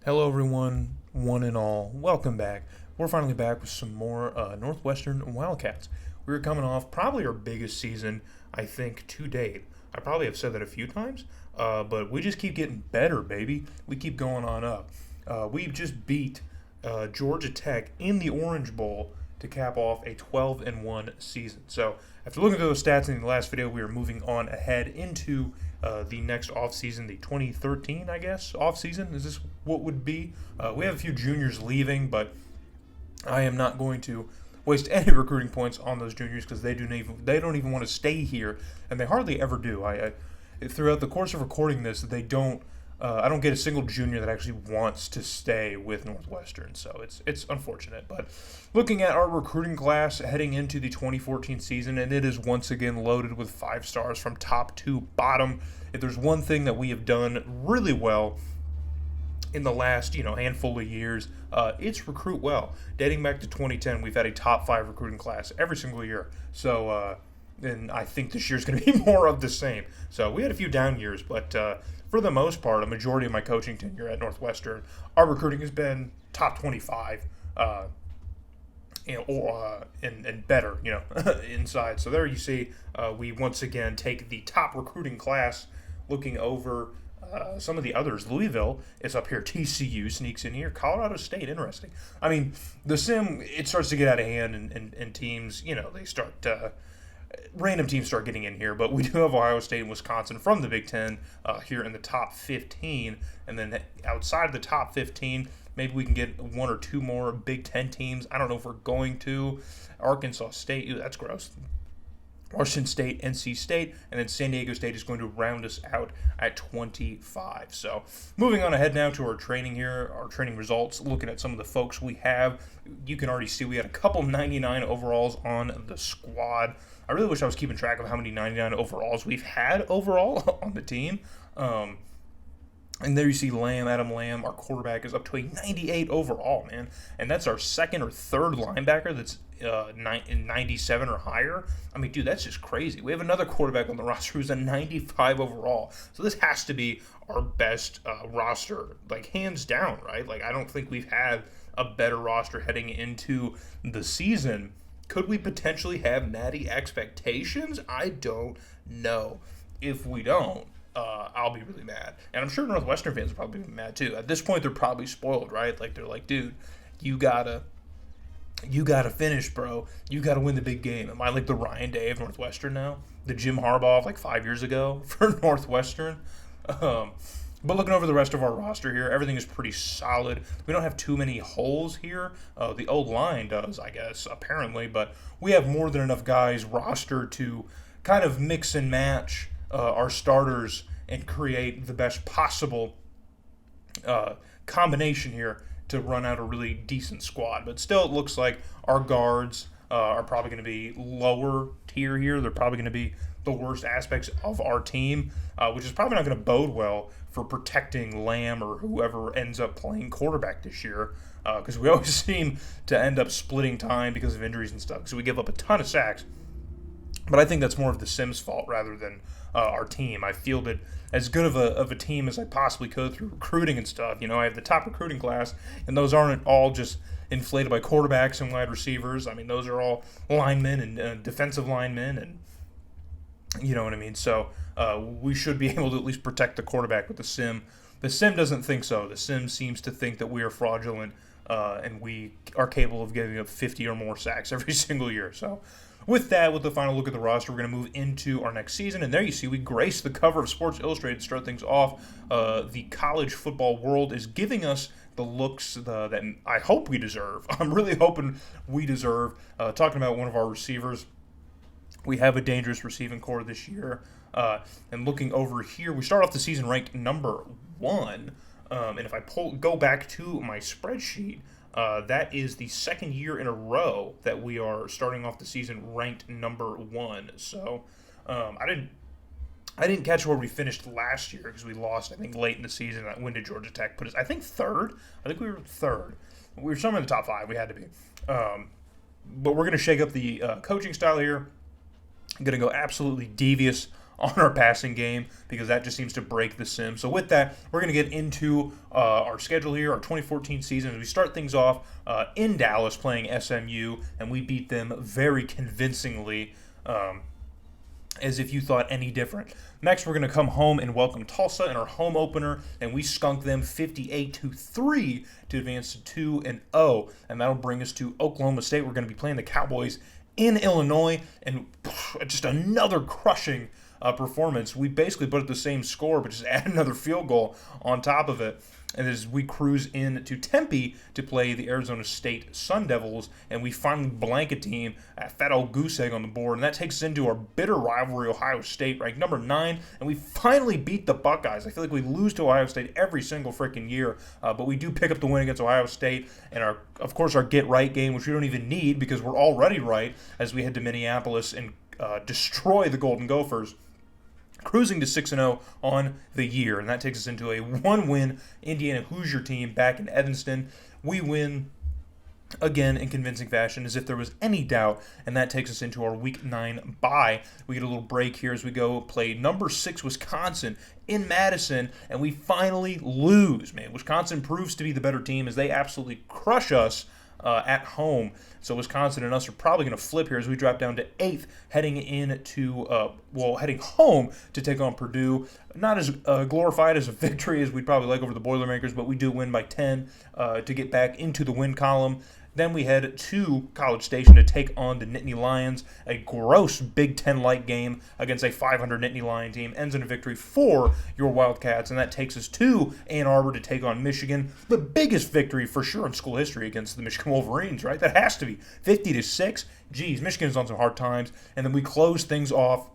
Hello, everyone, one and all. Welcome back. We're finally back with some more Northwestern Wildcats. We were coming off probably our biggest season, I think, to date. I probably have said that a few times, but we just keep getting better, baby. We keep going on up. We just beat Georgia Tech in the Orange Bowl to cap off a 12-1 season. So, after looking through those stats in the last video, we are moving on ahead into the next offseason, the 2013, I guess, offseason. Is this what would be? We have a few juniors leaving, but I am not going to waste any recruiting points on those juniors because they don't even want to stay here, and they hardly ever do. I throughout the course of recording this, I don't get a single junior that actually wants to stay with Northwestern, so it's unfortunate. But looking at our recruiting class heading into the 2014 season, and it is once again loaded with 5 stars from top to bottom. If there's one thing that we have done really well in the last handful of years, it's recruit well. Dating back to 2010, we've had a top 5 recruiting class every single year. So, and I think this year's going to be more of the same. So we had a few down years, but for the most part, a majority of my coaching tenure at Northwestern, our recruiting has been top 25, and better, inside. So there you see, we once again take the top recruiting class, looking over some of the others. Louisville is up here. TCU sneaks in here. Colorado State, interesting. I mean, the sim, it starts to get out of hand, and teams, they start random teams start getting in here, but we do have Ohio State and Wisconsin from the Big Ten here in the top 15, and then outside of the top 15, maybe we can get 1 or 2 more Big Ten teams. I don't know if we're going to. Arkansas State, ew, that's gross. Washington State, NC State, and then San Diego State is going to round us out at 25. So moving on ahead now to our training here, our training results, looking at some of the folks we have. You can already see we had a couple 99 overalls on the squad. I really wish I was keeping track of how many 99 overalls we've had overall on the team. And there you see Adam Lamb, our quarterback, is up to a 98 overall, man. And that's our second or third linebacker that's 97 or higher. I mean, dude, that's just crazy. We have another quarterback on the roster who's a 95 overall. So this has to be our best roster, like hands down, right? Like I don't think we've had a better roster heading into the season. Could we potentially have natty expectations? I don't know. If we don't, I'll be really mad. And I'm sure Northwestern fans will probably be mad too. At this point, they're probably spoiled, right? Like, they're like, dude, you gotta finish, bro. You gotta win the big game. Am I like the Ryan Day of Northwestern now? The Jim Harbaugh of like 5 years ago for Northwestern? But looking over the rest of our roster here, everything is pretty solid. We don't have too many holes here. The O-line does, I guess, apparently. But we have more than enough guys rostered to kind of mix and match our starters and create the best possible combination here to run out a really decent squad. But still, it looks like our guards are probably going to be lower tier here. They're probably going to be the worst aspects of our team, which is probably not going to bode well for protecting Lamb or whoever ends up playing quarterback this year, because we always seem to end up splitting time because of injuries and stuff. So we give up a ton of sacks. But I think that's more of the Sims' fault rather than our team. I fielded as good of a team as I possibly could through recruiting and stuff. I have the top recruiting class, and those aren't all just inflated by quarterbacks and wide receivers. I mean, those are all linemen and defensive linemen, and you know what I mean? So we should be able to at least protect the quarterback with the Sim. The Sim doesn't think so. The Sim seems to think that we are fraudulent and we are capable of giving up 50 or more sacks every single year. So with that, with the final look at the roster, we're going to move into our next season. And there you see we grace the cover of Sports Illustrated to start things off. The college football world is giving us the looks that I hope we deserve. I'm really hoping we deserve. Talking about one of our receivers, we have a dangerous receiving core this year. And looking over here, we start off the season ranked number 1. And if I go back to my spreadsheet, that is the second year in a row that we are starting off the season ranked number 1. So I didn't catch where we finished last year because we lost, I think, late in the season. That win to Georgia Tech put us, I think, third. I think we were third. We were somewhere in the top 5. We had to be. But we're going to shake up the coaching style here. I'm going to go absolutely devious on our passing game because that just seems to break the sim. So with that, we're going to get into our schedule here, our 2014 season. As we start things off in Dallas playing SMU, and we beat them very convincingly, as if you thought any different. Next, we're going to come home and welcome Tulsa in our home opener, and we skunked them 58-3 to advance to 2-0, and that'll bring us to Oklahoma State. We're going to be playing the Cowboys in Illinois, and just another crushing performance. We basically put it the same score, but just add another field goal on top of it. And as we cruise into Tempe to play the Arizona State Sun Devils, and we finally blank a team at fat old goose egg on the board, and that takes us into our bitter rivalry, Ohio State, ranked number 9, and we finally beat the Buckeyes. I feel like we lose to Ohio State every single freaking year, but we do pick up the win against Ohio State, and of course our get right game, which we don't even need because we're already right, as we head to Minneapolis and destroy the Golden Gophers, cruising to 6-0 on the year, and that takes us into a 1-win Indiana Hoosier team back in Evanston. We win again in convincing fashion, as if there was any doubt, and that takes us into our Week 9 bye. We get a little break here as we go play number 6 Wisconsin in Madison, and we finally lose. Man, Wisconsin proves to be the better team as they absolutely crush us at home. So Wisconsin and us are probably going to flip here as we drop down to 8th, heading home to take on Purdue. Not as glorified as a victory as we'd probably like over the Boilermakers, but we do win by 10 to get back into the win column. Then we head to College Station to take on the Nittany Lions. A gross Big Ten-like game against a 500 Nittany Lion team ends in a victory for your Wildcats, and that takes us to Ann Arbor to take on Michigan. The biggest victory for sure in school history against the Michigan Wolverines, right? That has to be 50-6. Geez, Michigan's on some hard times. And then we close things off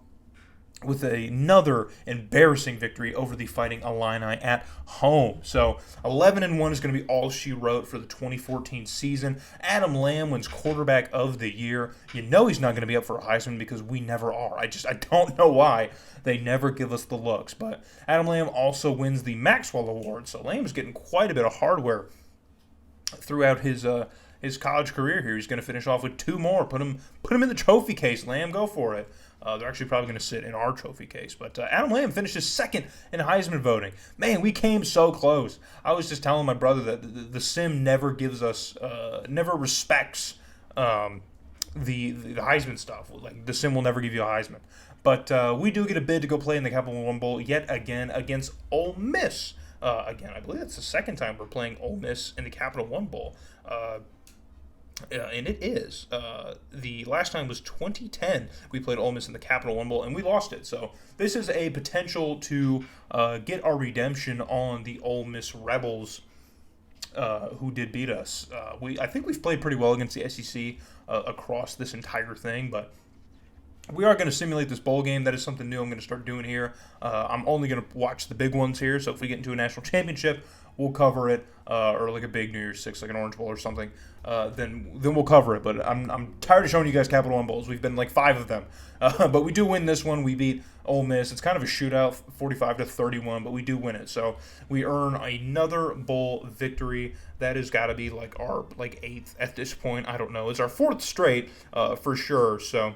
with another embarrassing victory over the Fighting Illini at home. So 11-1 is going to be all she wrote for the 2014 season. Adam Lamb wins quarterback of the year. You know he's not going to be up for a Heisman because we never are. I don't know why they never give us the looks. But Adam Lamb also wins the Maxwell Award. So Lamb is getting quite a bit of hardware throughout his college career here. He's going to finish off with 2 more. Put him in the trophy case, Lamb. Go for it. They're actually probably going to sit in our trophy case. But Adam Lamb finishes 2nd in Heisman voting. Man, we came so close. I was just telling my brother that the sim never gives us, never respects the Heisman stuff. Like, the sim will never give you a Heisman. But we do get a bid to go play in the Capital One Bowl yet again against Ole Miss. Again, I believe that's the 2nd time we're playing Ole Miss in the Capital One Bowl. And it is. The last time was 2010. We played Ole Miss in the Capital One Bowl, and we lost it. So this is a potential to get our redemption on the Ole Miss Rebels, who did beat us. I think we've played pretty well against the SEC across this entire thing, but we are going to simulate this bowl game. That is something new I'm going to start doing here. I'm only going to watch the big ones here, so if we get into a national championship, we'll cover it, or like a big New Year's Six, like an Orange Bowl or something. Then we'll cover it. But I'm tired of showing you guys Capital One Bowls. We've been like 5 of them, but we do win this one. We beat Ole Miss. It's kind of a shootout, 45-31, but we do win it. So we earn another bowl victory. That has got to be like our 8th at this point. I don't know. It's our 4th straight for sure. So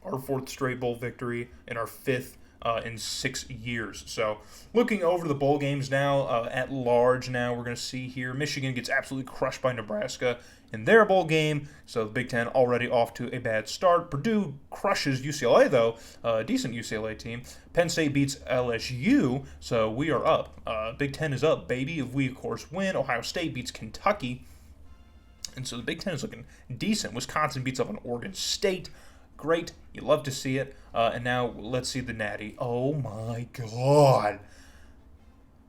our 4th straight bowl victory and our 5th in 6 years. So looking over the bowl games now, at large now, we're going to see here Michigan gets absolutely crushed by Nebraska in their bowl game. So the Big Ten already off to a bad start. Purdue crushes UCLA, though. Decent UCLA team. Penn State beats LSU, so we are up. Big Ten is up, baby, if we, of course, win. Ohio State beats Kentucky. And so the Big Ten is looking decent. Wisconsin beats up on Oregon State. Great. You love to see it. And now let's see the Natty. Oh, my God.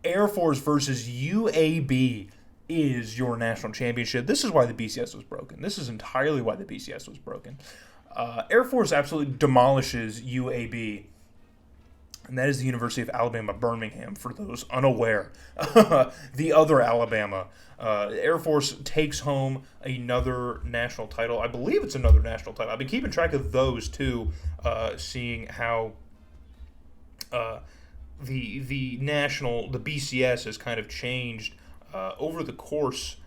Air Force versus UAB is your national championship. This is why the BCS was broken. This is entirely why the BCS was broken. Air Force absolutely demolishes UAB. And that is the University of Alabama, Birmingham, for those unaware. The other Alabama. Air Force takes home another national title. I believe it's another national title. I've been keeping track of those, too, seeing how the BCS has kind of changed over the course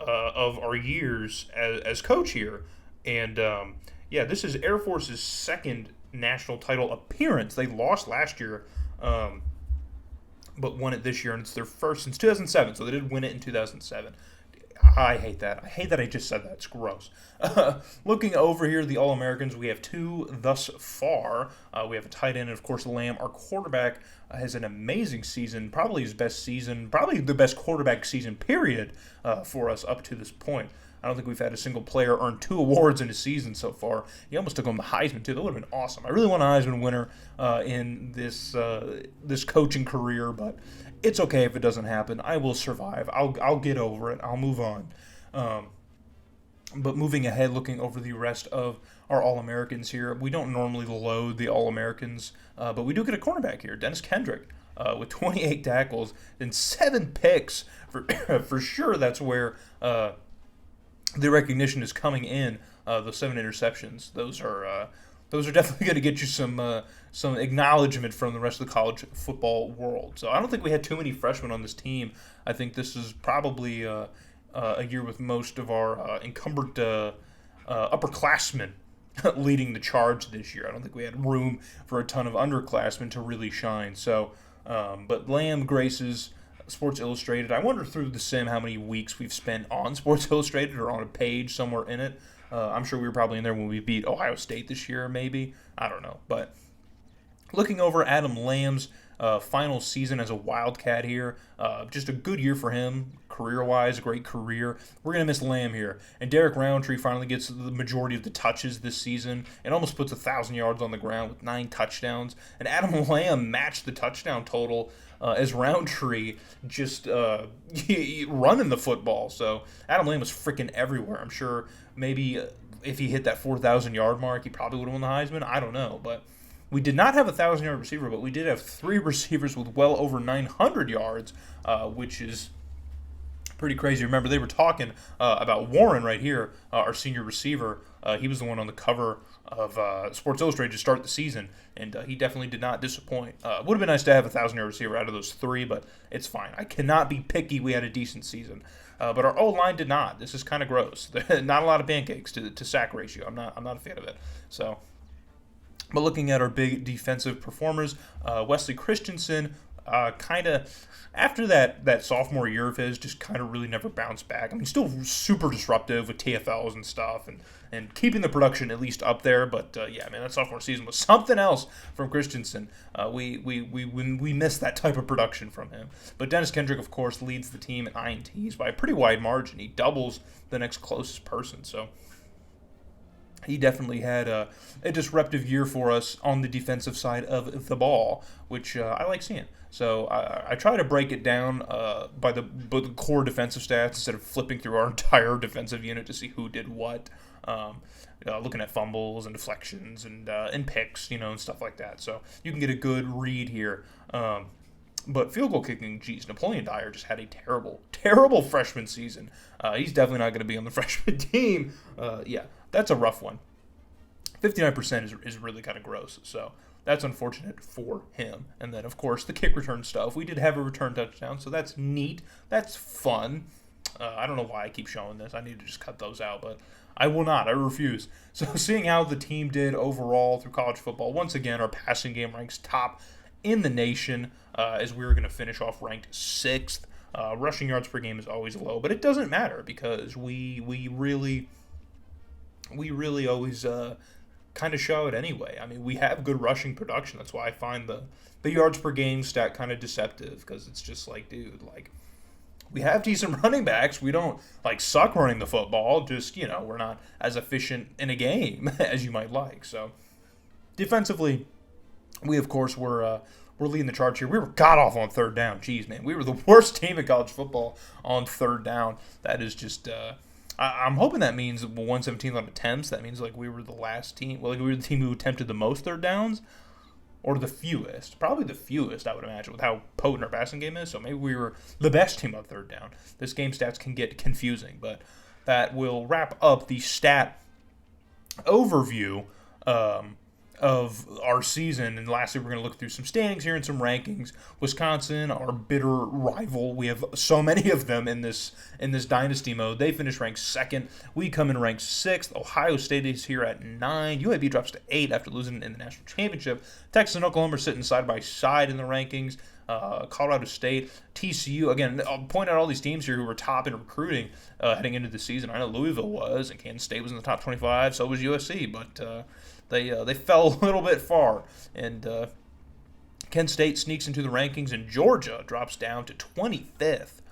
of our years as coach here. And, this is Air Force's 2nd national title appearance. They lost last year, but won it this year, and it's their first since 2007, so they did win it in 2007. I hate that. I hate that I just said that. It's gross. Looking over here, the All-Americans, we have 2 thus far. We have a tight end, and of course, Lamb, our quarterback, has an amazing season, probably his best season, probably the best quarterback season, period, for us up to this point. I don't think we've had a single player earn 2 awards in a season so far. He almost took home the Heisman, too. That would have been awesome. I really want a Heisman winner in this coaching career, but it's okay if it doesn't happen. I will survive. I'll get over it. I'll move on. But moving ahead, looking over the rest of our All-Americans here, we don't normally load the All-Americans, but we do get a cornerback here, Dennis Kendrick, with 28 tackles and 7 picks. For sure, that's where the recognition is coming in. Those 7 interceptions, those are definitely going to get you some acknowledgement from the rest of the college football world. So I don't think we had too many freshmen on this team. I think this is probably a year with most of our encumbered upperclassmen leading the charge this year. I don't think we had room for a ton of underclassmen to really shine. So, but Lamb graces Sports Illustrated. I wonder through the sim how many weeks we've spent on Sports Illustrated or on a page somewhere in it. I'm sure we were probably in there when we beat Ohio State this year, maybe. I don't know. But looking over Adam Lamb's final season as a Wildcat here, just a good year for him, career-wise, a great career. We're going to miss Lamb here. And Derek Roundtree finally gets the majority of the touches this season and almost puts 1,000 yards on the ground with 9 touchdowns. And Adam Lamb matched the touchdown total as Roundtree just running the football. So Adam Lamb was freaking everywhere. I'm sure maybe if he hit that 4,000-yard mark, he probably would have won the Heisman. I don't know. But we did not have a 1,000-yard receiver, but we did have 3 receivers with well over 900 yards, which is pretty crazy. Remember, they were talking about Warren right here, our senior receiver. He was the one on the cover of Sports Illustrated to start the season, and he definitely did not disappoint. Would have been nice to have a 1,000-yard receiver out of those 3, but it's fine. I cannot be picky. We had a decent season. But our O-line did not. This is kind of gross. Not a lot of pancakes to sack ratio. I'm not a fan of it. So, but looking at our big defensive performers, Wesley Christensen, kind of after that sophomore year of his, just kind of really never bounced back. I mean, still super disruptive with TFLs and stuff, and keeping the production at least up there. But yeah, man, that sophomore season was something else from Christensen. We missed that type of production from him. But Dennis Kendrick, of course, leads the team in INTs by a pretty wide margin. He doubles the next closest person. So he definitely had a disruptive year for us on the defensive side of the ball, which I like seeing. So I try to break it down by the core defensive stats instead of flipping through our entire defensive unit to see who did what. Looking at fumbles and deflections and picks, and stuff like that. So you can get a good read here. But field goal kicking, geez, Napoleon Dyer just had a terrible, terrible freshman season. He's definitely not going to be on the freshman team. Yeah, that's a rough one. 59% is really kind of gross, so that's unfortunate for him. And then, of course, the kick return stuff. We did have a return touchdown, so that's neat. That's fun. I don't know why I keep showing this. I need to just cut those out, but I will not. I refuse. So seeing how the team did overall through college football, once again, our passing game ranks top in the nation, as we were going to finish off ranked 6th. Rushing yards per game is always low, but it doesn't matter because we really always kind of show it anyway. I mean, we have good rushing production. That's why I find the yards per game stat kind of deceptive, because it's just like, dude, like, we have decent running backs. We don't, suck running the football. Just, we're not as efficient in a game as you might like. So, defensively, we, of course, were leading the charge here. We were god-awful on third down. Jeez, man. We were the worst team in college football on third down. That is just I'm hoping that means 117th on attempts. That means, we were the last team. Well, we were the team who attempted the most third downs. Or the fewest. Probably the fewest, I would imagine, with how potent our passing game is. So maybe we were the best team on third down. This game stats can get confusing, but that will wrap up the stat overview. of our season. And lastly, we're going to look through some standings here and some rankings. Wisconsin, our bitter rival, we have so many of them in this dynasty mode. They finish ranked second. We come in ranked sixth. Ohio State is here at 9. UAB drops to 8 after losing in the national championship. Texas and Oklahoma are sitting side by side in the rankings. Colorado State, TCU. Again, I'll point out all these teams here who were top in recruiting heading into the season. I know Louisville was, and Kansas State was in the top 25. So was USC, but they fell a little bit far. And Kent State sneaks into the rankings, and Georgia drops down to 25th.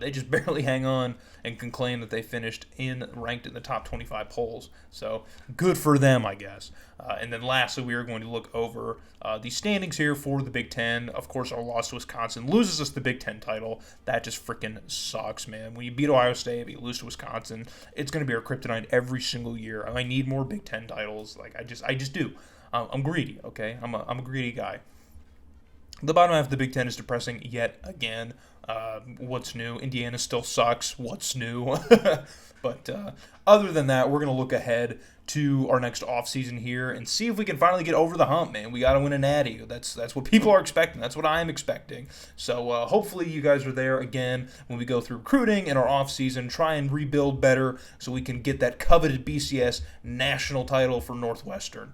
They just barely hang on and can claim that they finished ranked in the top 25 polls. So good for them, I guess. And then lastly, we are going to look over the standings here for the Big Ten. Of course, our loss to Wisconsin loses us the Big Ten title. That just freaking sucks, man. When you beat Ohio State, you lose to Wisconsin, it's going to be our kryptonite every single year. I need more Big Ten titles. Like I just do. I'm greedy, okay? I'm a greedy guy. The bottom half of the Big Ten is depressing yet again. What's new? Indiana still sucks. What's new? But other than that, we're going to look ahead to our next offseason here and see if we can finally get over the hump, man. We got to win a natty. That's what people are expecting. That's what I'm expecting. So hopefully you guys are there again when we go through recruiting in our offseason, try and rebuild better so we can get that coveted BCS national title for Northwestern.